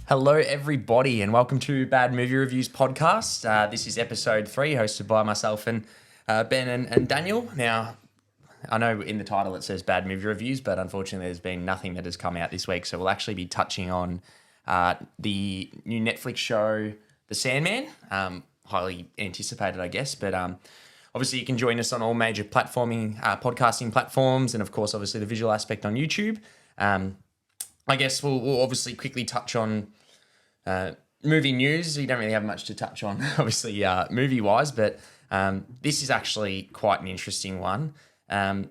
Hello, everybody, and welcome to Bad Movie Reviews podcast. This is episode 3, hosted by myself and Ben and Daniel. Now, I know in the title it says Bad Movie Reviews, but unfortunately there's been nothing that has come out this week, so we'll actually be touching on the new Netflix show, The Sandman. Highly anticipated, I guess, but obviously you can join us on all major podcasting platforms, and of course, obviously the visual aspect on YouTube. I guess we'll obviously quickly touch on movie news. We don't really have much to touch on, obviously, movie-wise, but this is actually quite an interesting one. A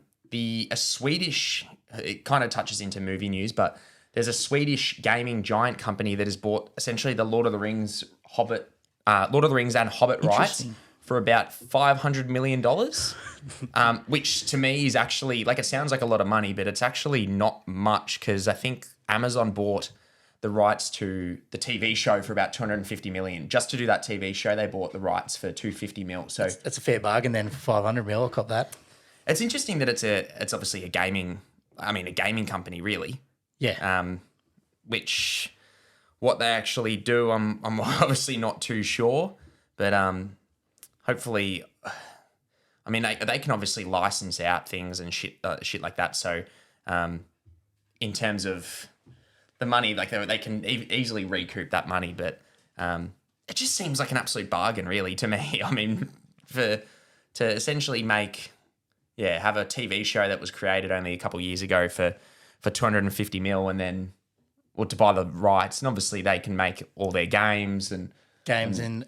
Swedish, it kind of touches into movie news, but there's a Swedish gaming giant company that has bought essentially the Lord of the Rings and Hobbit rights for about $500 million, which to me is actually, like, it sounds like a lot of money, but it's actually not much, because I think Amazon bought the rights to the TV show for about $250 million. Just to do that TV show, they bought the rights for $250 million. So that's a fair bargain then for $500 million. I'll cop that. It's interesting that it's obviously a gaming company, really. Yeah. Which what they actually do, I'm obviously not too sure, but hopefully, I mean, they can obviously license out things and shit like that. So, in terms of the money, like they can easily recoup that money, but it just seems like an absolute bargain, really, to me. I mean, to essentially have a TV show that was created only a couple of years ago for $250 million, and then to buy the rights, and obviously they can make all their games and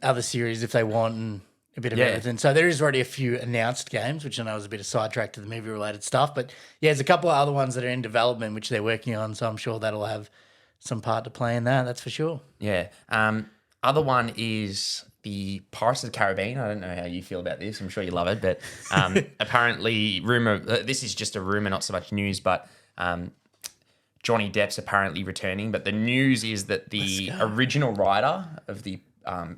other series if they want, and a bit of everything. So there is already a few announced games, which I know is a bit of sidetrack to the movie-related stuff. But yeah, there's a couple of other ones that are in development, which they're working on. So I'm sure that'll have some part to play in that. That's for sure. Yeah. Other one is the Pirates of the Caribbean. I don't know how you feel about this. I'm sure you love it. But apparently, this is just a rumor, not so much news, but Johnny Depp's apparently returning. But the news is that the original writer of the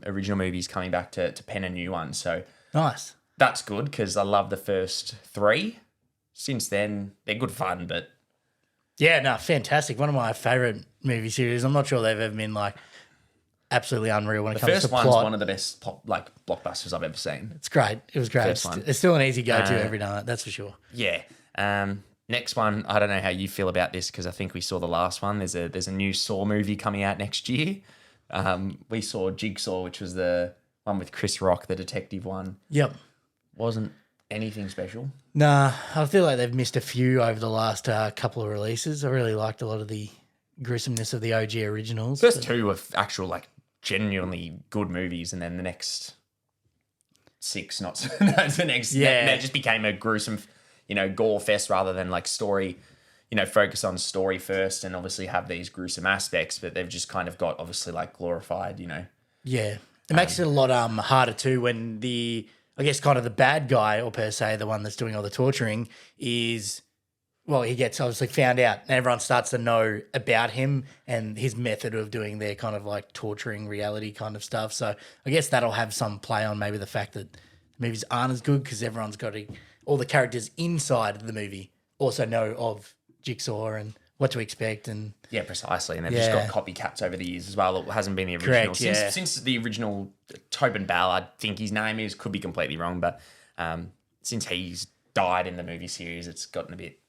original movie is coming back to pen a new one. So nice. That's good, because I love the first 3. Since then, they're good fun, but yeah, no, fantastic. One of my favourite movie series. I'm not sure they've ever been like absolutely unreal when it comes to plot. The first one's one of the best blockbusters I've ever seen. It's great. It was great. It's still an easy go-to every night, that's for sure. Yeah. Next one, I don't know how you feel about this, because I think we saw the last one. There's a new Saw movie coming out next year. We saw Jigsaw, which was the one with Chris Rock, the detective one. Yep. Wasn't anything special. Nah, I feel like they've missed a few over the last couple of releases. I really liked a lot of the gruesomeness of the OG originals. First 2 were actual, like, genuinely good movies, and then the next 6, not so, the next, they just became a gruesome, gore fest rather than like story, focus on story first and obviously have these gruesome aspects, but they've just kind of got obviously like glorified, Yeah. It makes it a lot harder too when I guess kind of the bad guy, or per se the one that's doing all the torturing, is, well, he gets obviously found out and everyone starts to know about him and his method of doing their kind of like torturing reality kind of stuff. So I guess that'll have some play on maybe the fact that the movies aren't as good, because everyone's got all the characters inside the movie also know of Jigsaw and what to expect. And yeah, precisely. And they've just got copycats over the years as well. It hasn't been the original. Correct, since the original Tobin Bell, I think his name is, could be completely wrong, but since he's died in the movie series, it's gotten a bit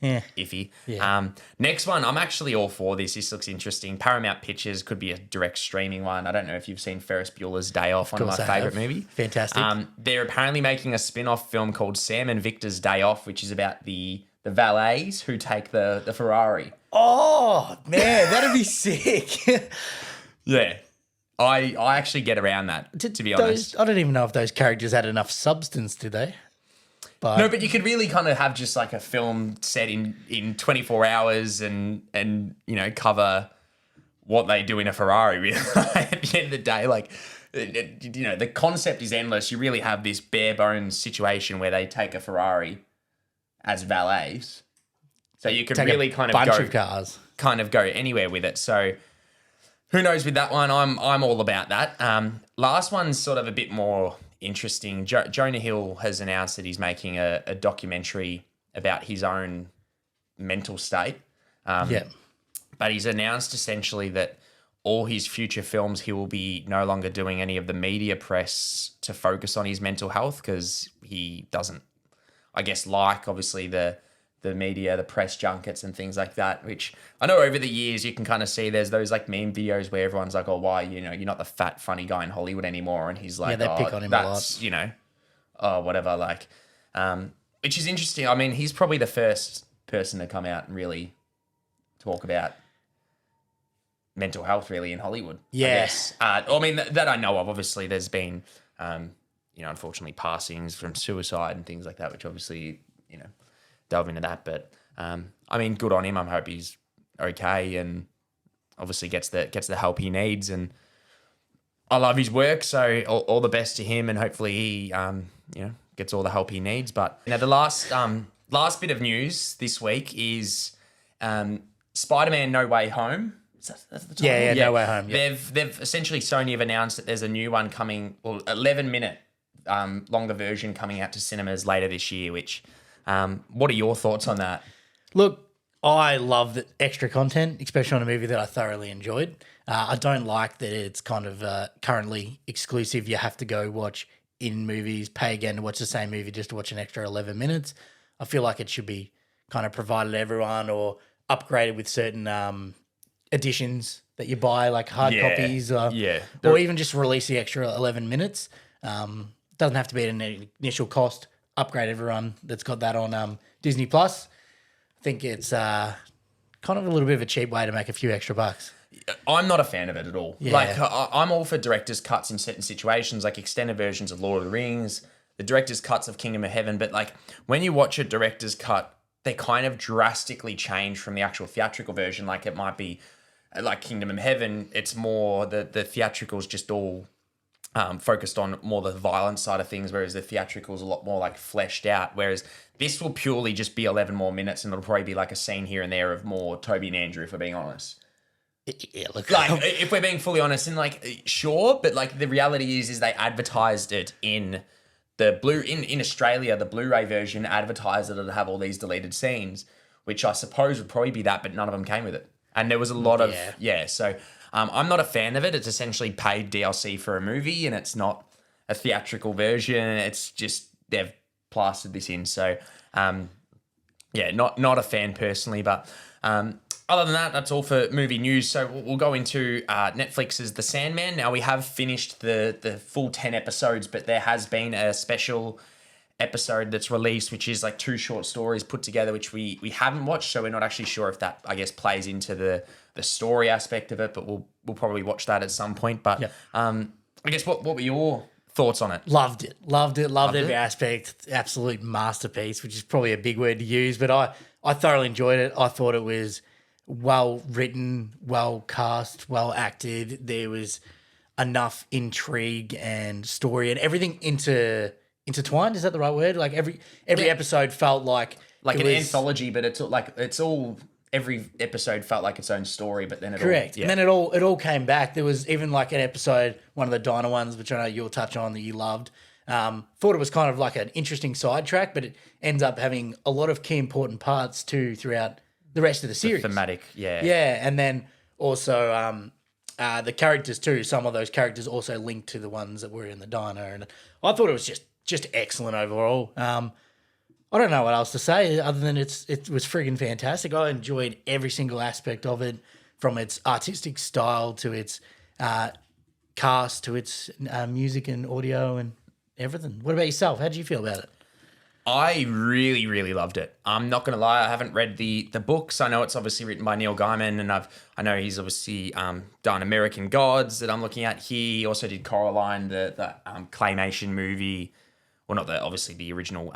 iffy. Yeah. Next one, I'm actually all for this. This looks interesting. Paramount Pictures, could be a direct streaming one. I don't know if you've seen Ferris Bueller's Day Off, one of my favourite movies. Fantastic. They're apparently making a spin-off film called Sam and Victor's Day Off, which is about the valets who take the Ferrari. Oh, man, that'd be sick. Yeah. I actually get around that, to be honest. I don't even know if those characters had enough substance, did they? No, but you could really kind of have just like a film set in 24 hours and cover what they do in a Ferrari, really. At the end of the day, like, the concept is endless. You really have this bare bones situation where they take a Ferrari as valets. So you could really kind of go anywhere with it. So who knows with that one? I'm all about that. Last one's sort of a bit more interesting. Jonah Hill has announced that he's making a documentary about his own mental state. But he's announced essentially that all his future films, he will be no longer doing any of the media press to focus on his mental health because he doesn't, I guess, like obviously the media, the press junkets and things like that, which I know over the years you can kind of see there's those like meme videos where everyone's like, oh, why, you're not the fat, funny guy in Hollywood anymore. And he's like, they pick on him a lot. Oh, whatever. Like, which is interesting. I mean, he's probably the first person to come out and really talk about mental health really in Hollywood. Yeah. I guess. I mean, that I know of. Obviously, there's been, unfortunately, passings from suicide and things like that, which obviously, delve into that. But I mean, good on him. I hope he's okay and obviously gets the help he needs. And I love his work, so all the best to him. And hopefully he, gets all the help he needs. But now the last bit of news this week is Spiderman: No Way Home. That's the title? Yeah, No Way Home. Yeah. They've essentially, Sony have announced that there's a new one coming, 11-minute longer version coming out to cinemas later this year. Which, what are your thoughts on that? Look, I love the extra content, especially on a movie that I thoroughly enjoyed. I don't like that it's kind of currently exclusive. You have to go watch in movies, pay again to watch the same movie just to watch an extra 11 minutes. I feel like it should be kind of provided to everyone or upgraded with certain editions that you buy, like hard copies, or even just release the extra 11 minutes. Doesn't have to be at an initial cost. Upgrade everyone that's got that on Disney Plus. I think it's kind of a little bit of a cheap way to make a few extra bucks. I'm not a fan of it at all. Yeah. Like, I'm all for director's cuts in certain situations, like extended versions of Lord of the Rings, the director's cuts of Kingdom of Heaven. But like when you watch a director's cut, they kind of drastically change from the actual theatrical version. Like it might be like Kingdom of Heaven, it's more the theatrical's just all focused on more the violent side of things, whereas the theatrical's a lot more like fleshed out. Whereas this will purely just be 11 more minutes, and it'll probably be like a scene here and there of more Toby and Andrew, if we're being honest. Yeah, look, like if we're being fully honest, and like sure, but like the reality is they advertised it in the in Australia, the Blu-ray version advertised that it'd have all these deleted scenes, which I suppose would probably be that, but none of them came with it. And there was a lot of so I'm not a fan of it. It's essentially paid DLC for a movie, and it's not a theatrical version. It's just they've plastered this in. So not a fan personally, but other than that, that's all for movie news. So we'll go into Netflix's The Sandman. Now, we have finished the full 10 episodes, but there has been a special episode that's released, which is like 2 short stories put together, which we haven't watched, so we're not actually sure if that, I guess, plays into the story aspect of it, but we'll probably watch that at some point. But I guess what were your thoughts on it? Loved it. Every aspect. Absolute masterpiece, which is probably a big word to use, but I thoroughly enjoyed it. I thought it was well written, well cast, well acted. There was enough intrigue and story and everything intertwined. Is that the right word? Like every episode felt like an anthology, but it's all every episode felt like its own story. But then correct, and then it all came back. There was even like an episode, one of the diner ones, which I know you'll touch on that you loved. Thought it was kind of like an interesting sidetrack, but it ends up having a lot of key important parts too throughout the rest of the series. Thematic, yeah. Yeah, and then also the characters too. Some of those characters also linked to the ones that were in the diner. And I thought it was just excellent overall. I don't know what else to say other than it was friggin' fantastic. I enjoyed every single aspect of it, from its artistic style to its cast to its music and audio and everything. What about yourself? How did you feel about it? I really, really loved it. I'm not going to lie, I haven't read the books. I know it's obviously written by Neil Gaiman, and I know he's obviously done American Gods that I'm looking at here. He also did Coraline, the claymation movie. Well, not obviously the original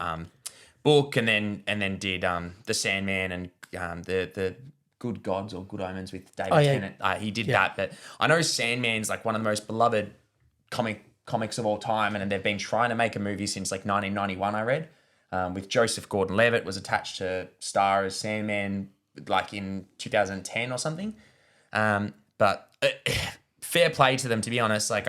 book, and then did The Sandman and the Good Gods or Good Omens with David Tennant. He did that, but I know Sandman's like one of the most beloved comics of all time, and they've been trying to make a movie since like 1991, I read. With Joseph Gordon-Levitt was attached to star as Sandman like in 2010 or something. But fair play to them, to be honest. Like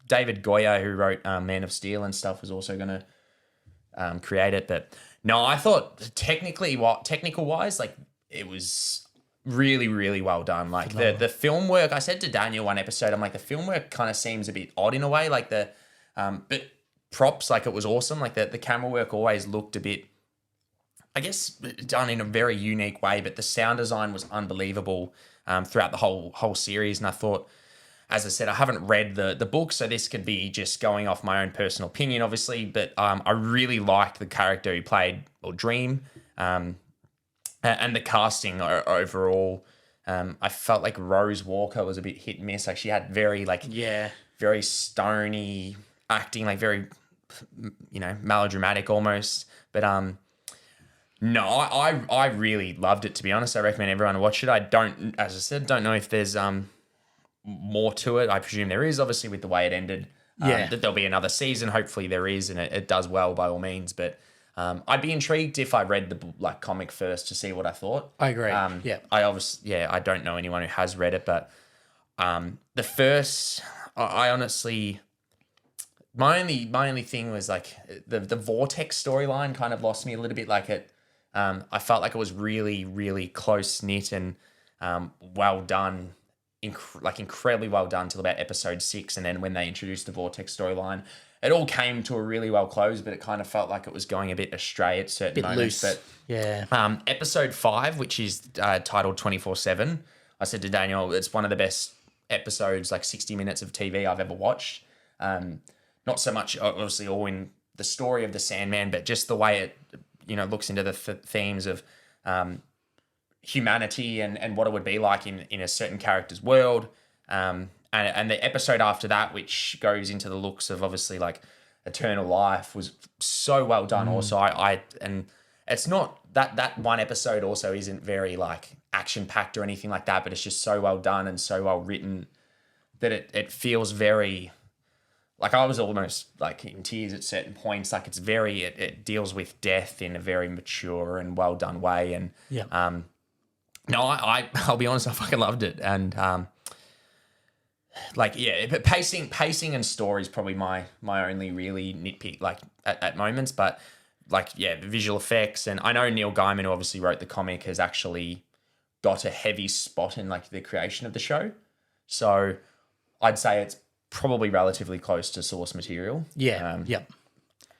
David Goyer, who wrote Man of Steel and stuff, was also going to create it. But no, I thought technical wise, like it was really, really well done. Like the film work, I said to Daniel one episode, I'm like, the film work kind of seems a bit odd in a way. Like but props, like it was awesome. Like the camera work always looked a bit, I guess, done in a very unique way, but the sound design was unbelievable throughout the whole series. And I thought, as I said, I haven't read the book, so this could be just going off my own personal opinion, obviously. But I really liked the character he played, or Dream, and the casting overall. I felt like Rose Walker was a bit hit and miss. Like she had very very stony acting, like very melodramatic almost. But no, I really loved it, to be honest. I recommend everyone watch it. I don't, as I said, don't know if there's more to it. I presume there is, obviously, with the way it ended. That there'll be another season. Hopefully there is, and it does well by all means. But I'd be intrigued if I read the comic first to see what I thought. I agree. I don't know anyone who has read it, but the first, I honestly, my only thing was like the Vortex storyline kind of lost me a little bit. Like I felt like it was really, really close knit and well done. Incredibly well done till about episode 6, and then when they introduced the Vortex storyline, it all came to a really well close, but it kind of felt like it was going a bit astray at certain moments. Loose. But episode 5, which is titled 24/7, I said to Daniel, it's one of the best episodes, like 60 minutes of TV I've ever watched. Not so much obviously all in the story of the Sandman, but just the way it looks into the themes of humanity and what it would be like in a certain character's world. And the episode after that, which goes into the looks of obviously like eternal life, was so well done. Also, and it's not that one episode also isn't very like action packed or anything like that, but it's just so well done and so well written that it feels very, like I was almost like in tears at certain points. Like it deals with death in a very mature and well done way. And no, I'll be honest, I fucking loved it. And but pacing and story is probably my only really nitpick, like at moments. But the visual effects, and I know Neil Gaiman, who obviously wrote the comic, has actually got a heavy spot in like the creation of the show. So I'd say it's probably relatively close to source material.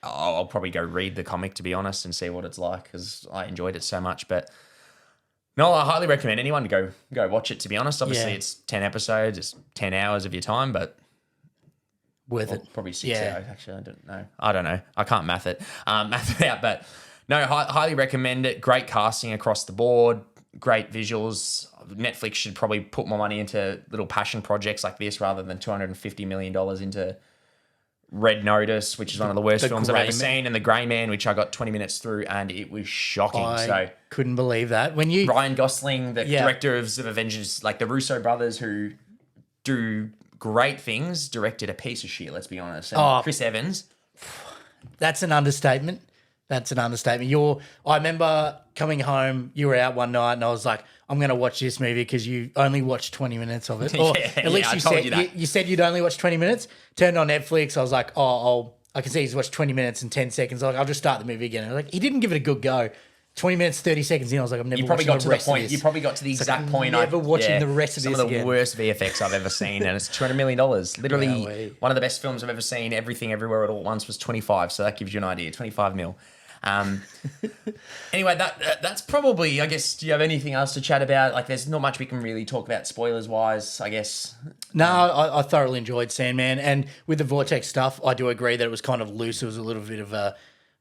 I'll probably go read the comic, to be honest, and see what it's like, because I enjoyed it so much. But no, I highly recommend anyone to go watch it, to be honest. Obviously, it's 10 episodes, it's 10 hours of your time, but worth it. Probably 6 hours, actually. I don't know. I can't math it out, but no, highly recommend it. Great casting across the board, great visuals. Netflix should probably put more money into little passion projects like this rather than $250 million into Red Notice, which is one of the worst films I've ever seen, and The Grey Man, which I got 20 minutes through, and it was shocking. I couldn't believe that. Ryan Gosling, the director of Avengers, like the Russo brothers, who do great things, directed a piece of shit, let's be honest. And Chris Evans. That's an understatement. I remember coming home, you were out one night, and I was like, I'm going to watch this movie because you only watched 20 minutes of it. Or at least you said you'd only watch 20 minutes. Turned on Netflix. I was like, I can see he's watched 20 minutes and 10 seconds. I'll just start the movie again. And he didn't give it a good go. 20 minutes, 30 seconds in, I was like, I'm never watching the rest of this. You probably got to the exact point. Never watching the rest of this again. Some of the worst VFX I've ever seen, and it's $200 million. Literally one of the best films I've ever seen. Everything Everywhere All at Once was 25, so that gives you an idea. 25 mil. Anyway, that's probably, I guess, do you have anything else to chat about? Like, there's not much we can really talk about spoilers wise, I guess. No, I thoroughly enjoyed Sandman, and with the Vortex stuff, I do agree that it was kind of loose. It was a little bit of a,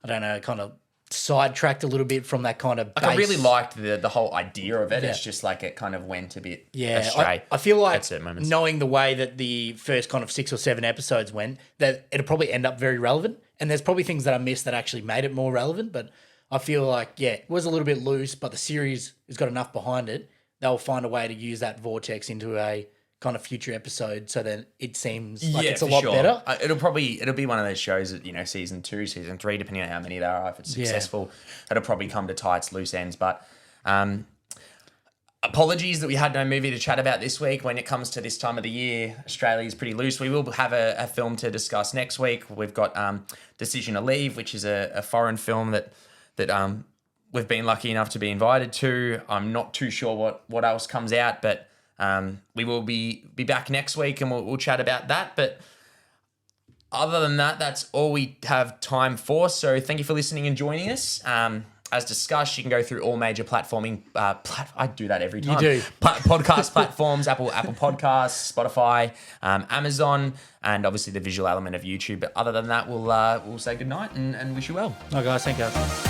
I don't know, kind of sidetracked a little bit from that kind of base. I really liked the whole idea of it. It's just like it kind of went a bit astray. I feel like knowing the way that the first kind of 6 or 7 episodes went, that it'll probably end up very relevant. And there's probably things that I missed that actually made it more relevant. But I feel like, it was a little bit loose, but the series has got enough behind it. They'll find a way to use that vortex into a kind of future episode so that it seems like it's a lot better. It'll be one of those shows that, season 2, season 3, depending on how many there are, if it's successful, it'll probably come to tie its loose ends. But apologies that we had no movie to chat about this week. When it comes to this time of the year, Australia is pretty loose. We will have a film to discuss next week. We've got Decision to Leave, which is a foreign film that we've been lucky enough to be invited to. I'm not too sure what else comes out, but we will be back next week and we'll chat about that. But other than that, that's all we have time for. So thank you for listening and joining us. As discussed, you can go through all major platforming. I do that every time. You do. Podcast platforms, Apple Podcasts, Spotify, Amazon, and obviously the visual element of YouTube. But other than that, we'll say goodnight and wish you well. Oh, guys, thank you.